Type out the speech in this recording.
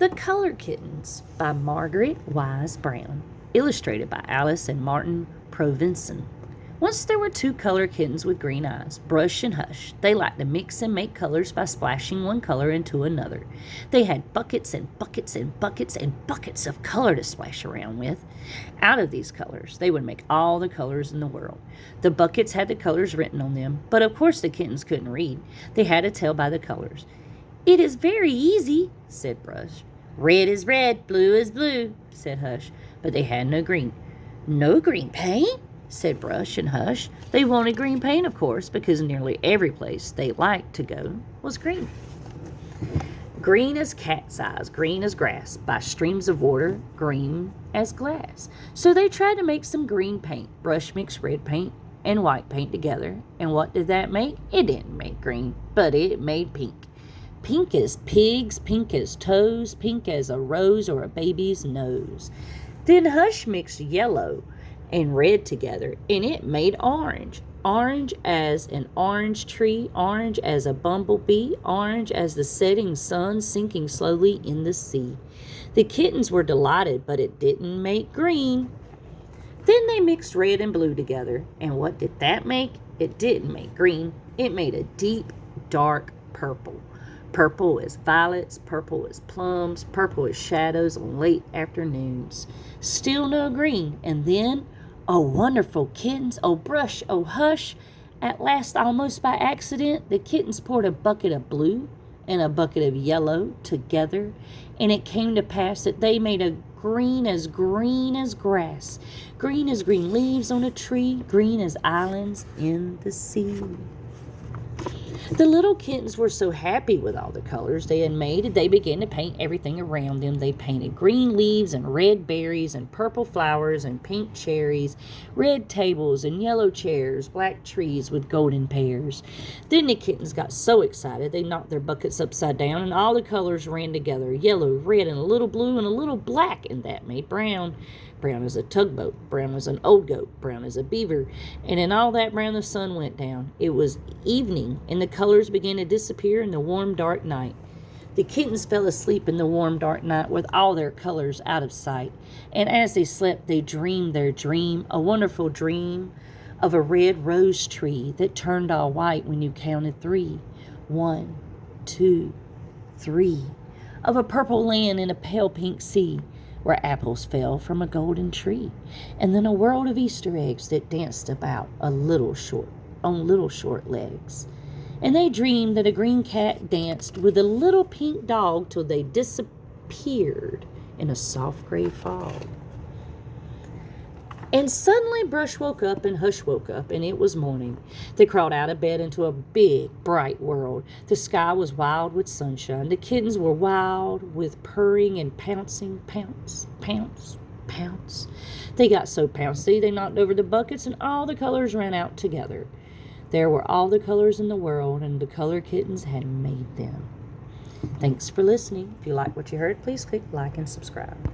The Color Kittens by Margaret Wise Brown. Illustrated by Alice and Martin Provenson. Once there were two color kittens with green eyes, Brush and Hush. They liked to mix and make colors by splashing one color into another. They had buckets and buckets and buckets and buckets of color to splash around with. Out of these colors, they would make all the colors in the world. The buckets had the colors written on them, but of course the kittens couldn't read. They had to tell by the colors. "It is very easy," said Brush. "Red is red, blue is blue," said Hush, but they had no green. "No green paint?" said Brush and Hush. They wanted green paint, of course, because nearly every place they liked to go was green. Green as cat's eyes, green as grass, by streams of water, green as glass. So they tried to make some green paint. Brush mixed red paint and white paint together, and what did that make? It didn't make green, but it made pink. Pink as pigs, pink as toes, pink as a rose or a baby's nose. Then Hush mixed yellow and red together, and it made orange. Orange as an orange tree, orange as a bumblebee, orange as the setting sun sinking slowly in the sea. The kittens were delighted, but it didn't make green. Then they mixed red and blue together, and what did that make? It didn't make green. It made a deep, dark purple. Purple as violets, purple as plums, purple as shadows on late afternoons. Still no green. And then, oh wonderful kittens, oh Brush, oh Hush, at last, almost by accident, the kittens poured a bucket of blue and a bucket of yellow together, and it came to pass that they made a green as grass, green as green leaves on a tree, green as islands in the sea. The little kittens were so happy with all the colors they had made, they began to paint everything around them. They painted green leaves and red berries and purple flowers and pink cherries, red tables and yellow chairs, black trees with golden pears. Then the kittens got so excited they knocked their buckets upside down, and all the colors ran together, yellow, red, and a little blue and a little black, and that made brown. Brown as a tugboat, brown as an old goat, brown as a beaver, and in all that brown the sun went down. It was evening, and the colors began to disappear in the warm, dark night. The kittens fell asleep in the warm, dark night with all their colors out of sight, and as they slept, they dreamed their dream, a wonderful dream of a red rose tree that turned all white when you counted 3. 1, 2, 3. Of a purple land in a pale pink sea, where apples fell from a golden tree, and then a world of Easter eggs that danced about on little short legs. And they dreamed that a green cat danced with a little pink dog till they disappeared in a soft gray fog. And suddenly Brush woke up and Hush woke up, and it was morning. They crawled out of bed into a big, bright world. The sky was wild with sunshine. The kittens were wild with purring and pouncing. Pounce, pounce, pounce. They got so pouncy they knocked over the buckets, and all the colors ran out together. There were all the colors in the world, and the color kittens had made them. Thanks for listening. If you like what you heard, please click like and subscribe.